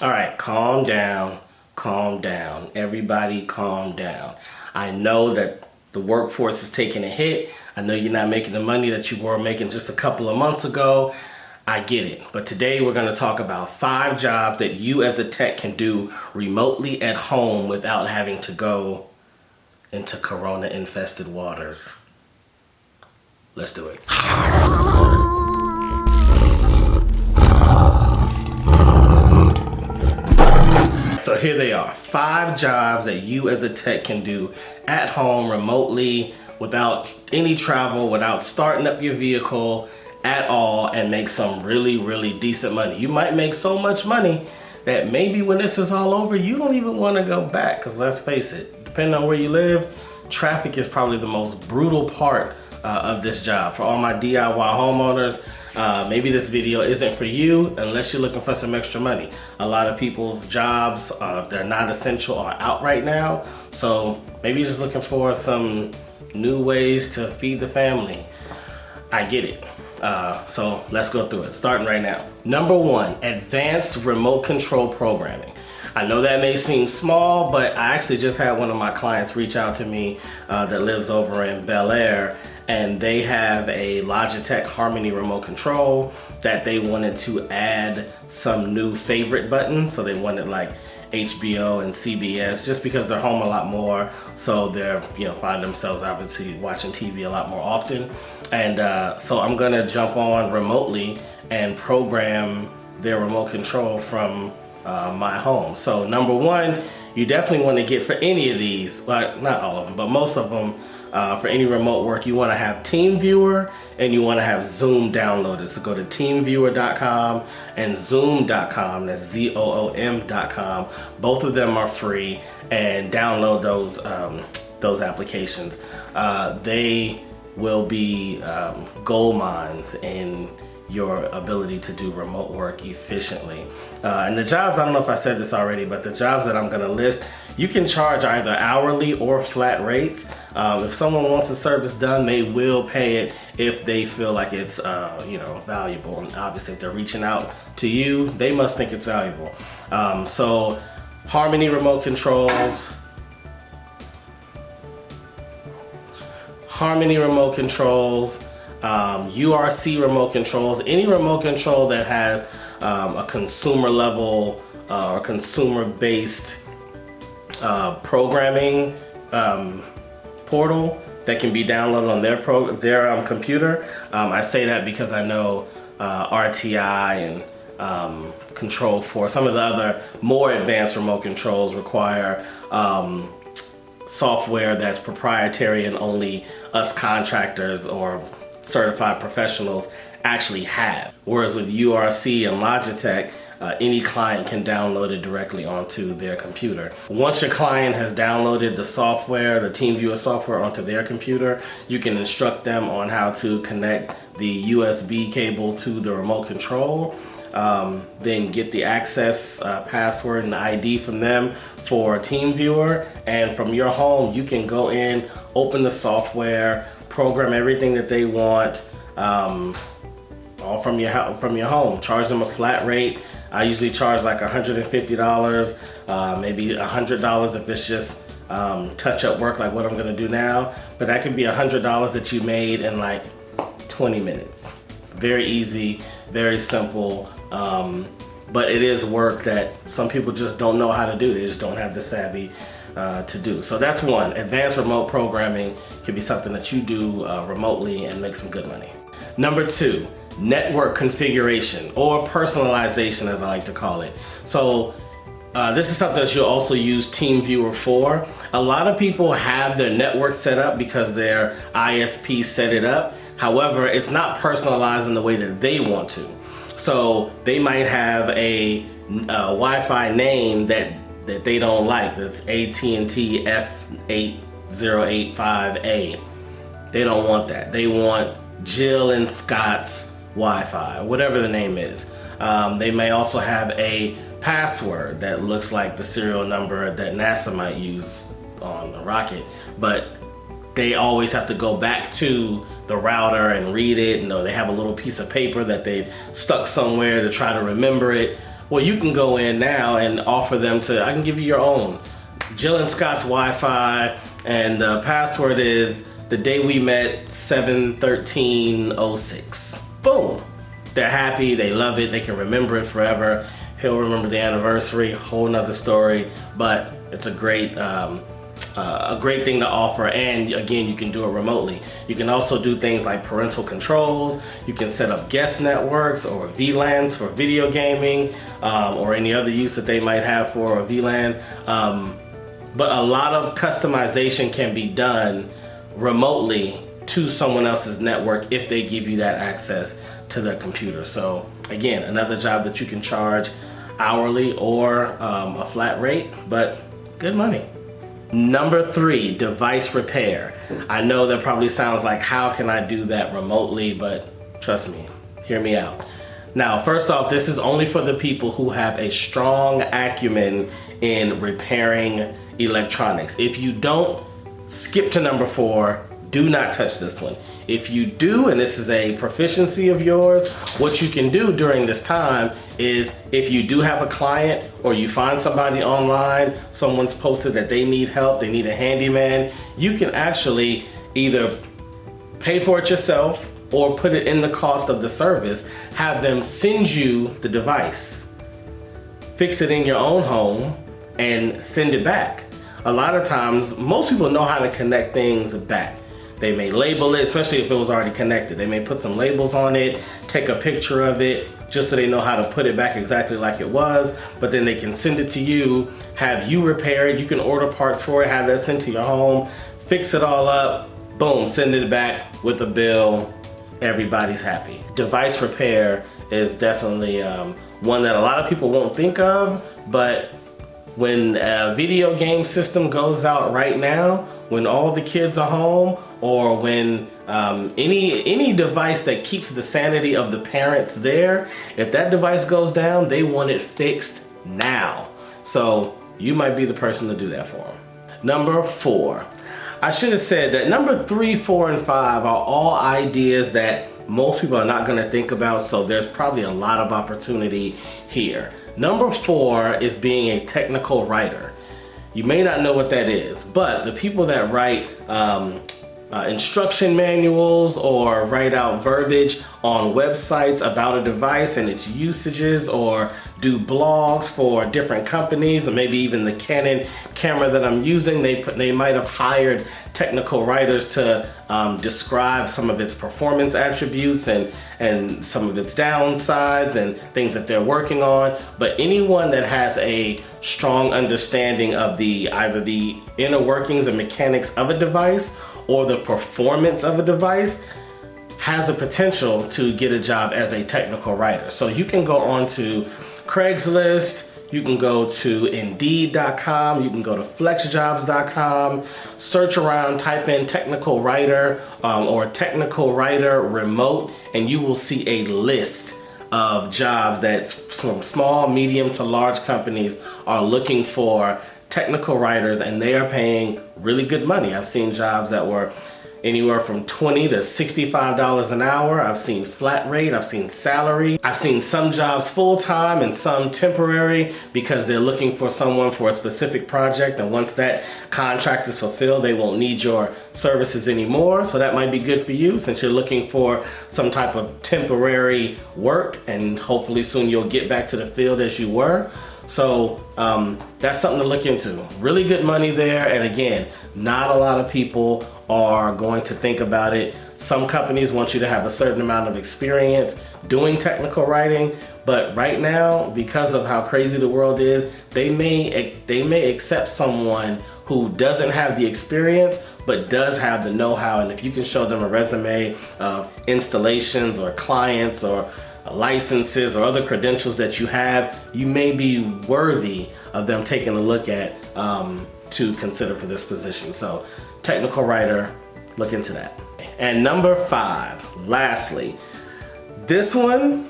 All right, calm down, calm down. Everybody calm down. I know that the workforce is taking a hit. I know you're not making the money that you were making just a couple of months ago. I get it. But today we're going to talk about 5 jobs that you as a tech can do remotely at home without having to go into corona infested waters. Let's do it. So here they are, 5 jobs that you as a tech can do at home remotely without any travel, without starting up your vehicle at all, and make some really decent money. You might make so much money that maybe when this is all over, you don't even want to go back, because let's face it, depending on where you live, traffic is probably the most brutal part of this job. For all my DIY homeowners, maybe this video isn't for you unless you're looking for some extra money. A lot of people's jobs, if they're not essential, are out right now. So maybe you're just looking for some new ways to feed the family. I get it. So let's go through it, starting right now. Number 1, advanced remote control programming. I know that may seem small, but I actually just had one of my clients reach out to me that lives over in Bel Air, and they have a Logitech Harmony remote control that they wanted to add some new favorite buttons. So they wanted like HBO and CBS, just because they're home a lot more, so they're find themselves obviously watching TV a lot more often. And so I'm gonna jump on remotely and program their remote control from my home. So number 1, you definitely want to get, for any of these, well, not all of them, but most of them, for any remote work, you want to have TeamViewer and you want to have Zoom downloaded. So go to teamviewer.com and zoom.com, that's ZOOM.com. Both of them are free, and download those applications. They will be gold mines in your ability to do remote work efficiently. And the jobs, I don't know if I said this already, but the jobs that I'm gonna list, you can charge either hourly or flat rates. If someone wants the service done, they will pay it if they feel like it's valuable. And obviously if they're reaching out to you, they must think it's valuable. So Harmony remote controls, URC remote controls, any remote control that has a consumer level or consumer based programming portal that can be downloaded on their computer. I say that because I know RTI and Control 4, some of the other more advanced remote controls require software that's proprietary and only us contractors or certified professionals actually have. Whereas with URC and Logitech, any client can download it directly onto their computer. Once your client has downloaded the software, the TeamViewer software, onto their computer, you can instruct them on how to connect the USB cable to the remote control, then get the access password and ID from them for TeamViewer, and from your home you can go in, open the software, program everything that they want, all from your home. Charge them a flat rate. I usually charge like $150, maybe $100 if it's just touch-up work like what I'm gonna do now. But that could be $100 that you made in like 20 minutes. Very easy, very simple, but it is work that some people just don't know how to do. They just don't have the savvy to do. So that's 1. Advanced remote programming can be something that you do remotely and make some good money. Number 2, network configuration, or personalization as I like to call it. So this is something that you'll also use TeamViewer for. A lot of people have their network set up because their ISP set it up. However, it's not personalized in the way that they want to. So they might have a Wi-Fi name that they don't like. That's AT&T F8085A. They don't want that. They want Jill and Scott's Wi-Fi, or whatever the name is. They may also have a password that looks like the serial number that NASA might use on a rocket, but they always have to go back to the router and read it. They have a little piece of paper that they've stuck somewhere to try to remember it. Well, you can go in now and offer them to, I can give you your own Jill and Scott's Wi-Fi, and the password is the day we met 7/13/06. Boom. They're happy, they love it, they can remember it forever. He'll remember the anniversary, whole nother story, but it's a great thing to offer. And again, you can do it remotely. You can also do things like parental controls. You can set up guest networks or VLANs for video gaming, or any other use that they might have for a VLAN. But a lot of customization can be done remotely to someone else's network if they give you that access to the computer. So again, another job that you can charge hourly or a flat rate, but good money. Number 3, device repair. I know that probably sounds like, how can I do that remotely? But trust me, hear me out. Now, first off, this is only for the people who have a strong acumen in repairing electronics. If you don't, skip to number 4. Do not touch this one. If you do, and this is a proficiency of yours, what you can do during this time is, if you do have a client or you find somebody online, someone's posted that they need help, they need a handyman, you can actually either pay for it yourself or put it in the cost of the service, have them send you the device, fix it in your own home, and send it back. A lot of times, most people know how to connect things back. They may label it, especially if it was already connected. They may put some labels on it, take a picture of it, just so they know how to put it back exactly like it was, but then they can send it to you, have you repair it. You can order parts for it, have that sent to your home, fix it all up, boom, send it back with a bill. Everybody's happy. Device repair is definitely one that a lot of people won't think of, but when a video game system goes out right now, when all the kids are home, or when any device that keeps the sanity of the parents there, if that device goes down, they want it fixed now. So you might be the person to do that for them. Number 4. I should have said that number 3, 4, and 5 are all ideas that most people are not going to think about, so there's probably a lot of opportunity here. Number 4 is being a technical writer. You may not know what that is, but the people that write instruction manuals or write out verbiage on websites about a device and its usages, or do blogs for different companies, or maybe even the Canon camera that I'm using, they might have hired technical writers to describe some of its performance attributes and some of its downsides and things that they're working on. But anyone that has a strong understanding of either the inner workings and mechanics of a device or the performance of a device has a potential to get a job as a technical writer. So you can go on to Craigslist, you can go to Indeed.com, you can go to FlexJobs.com, search around, type in technical writer or technical writer remote, and you will see a list of jobs that from small, medium to large companies are looking for technical writers, and they are paying really good money. I've seen jobs that were anywhere from $20 to $65 an hour. I've seen flat rate, I've seen salary. I've seen some jobs full-time and some temporary because they're looking for someone for a specific project, and once that contract is fulfilled, they won't need your services anymore. So that might be good for you since you're looking for some type of temporary work, and hopefully soon you'll get back to the field as you were. So that's something to look into. Really good money there, and again, not a lot of people are going to think about it. Some companies want you to have a certain amount of experience doing technical writing, but right now, because of how crazy the world is, they may accept someone who doesn't have the experience but does have the know-how. And if you can show them a resume of installations or clients or licenses or other credentials that you have, you may be worthy of them taking a look at to consider for this position. So technical writer, look into that. And number 5, lastly, this one,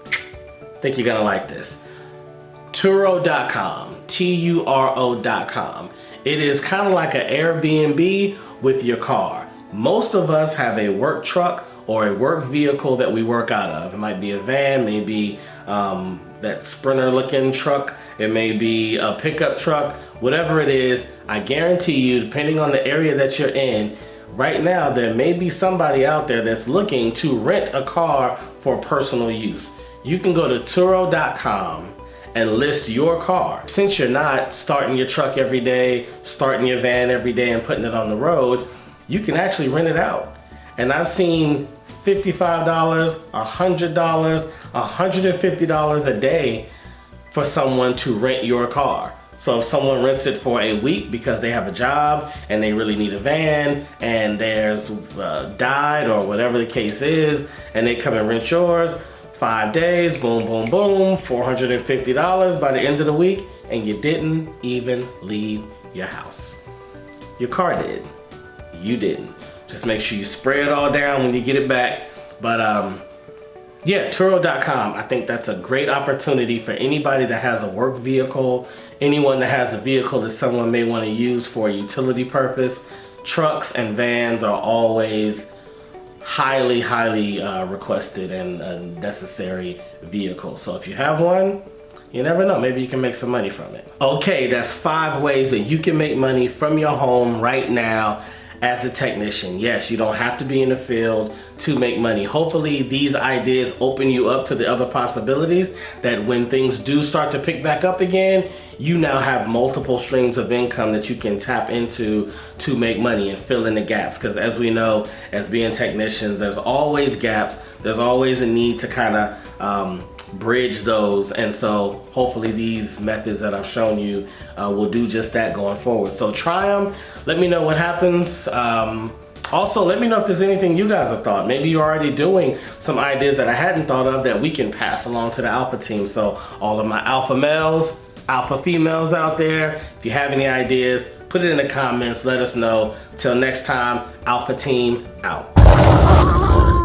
I think you're gonna like this. Turo.com, Turo.com. It is kind of like an Airbnb with your car. Most of us have a work truck or a work vehicle that we work out of. It might be a van, maybe that Sprinter looking truck. It may be a pickup truck, whatever it is. I guarantee you, depending on the area that you're in, right now there may be somebody out there that's looking to rent a car for personal use. You can go to Turo.com and list your car. Since you're not starting your truck every day, starting your van every day and putting it on the road, you can actually rent it out. And I've seen $55, $100, $150 a day for someone to rent your car. So if someone rents it for a week because they have a job and they really need a van and theirs died or whatever the case is, and they come and rent yours, 5 days, boom, boom, boom, $450 by the end of the week, and you didn't even leave your house. Your car did. You didn't. Just make sure you spray it all down when you get it back. But yeah, Turo.com, I think that's a great opportunity for anybody that has a work vehicle, anyone that has a vehicle that someone may want to use for a utility purpose. Trucks and vans are always highly requested and a necessary vehicle. So if you have one, you never know, maybe you can make some money from it. Okay, that's 5 ways that you can make money from your home right now as a technician. Yes, you don't have to be in the field to make money. Hopefully these ideas open you up to the other possibilities, that when things do start to pick back up again, you now have multiple streams of income that you can tap into to make money and fill in the gaps. Because as we know, as being technicians, there's always gaps. There's always a need to kind of bridge those, and so hopefully these methods that I've shown you will do just that going forward. So try them, let me know what happens. Also, let me know if there's anything you guys have thought. Maybe you're already doing some ideas that I hadn't thought of that we can pass along to the alpha team. So all of my alpha males, alpha females out there, if you have any ideas, put it in the comments, let us know. Till next time, alpha team out.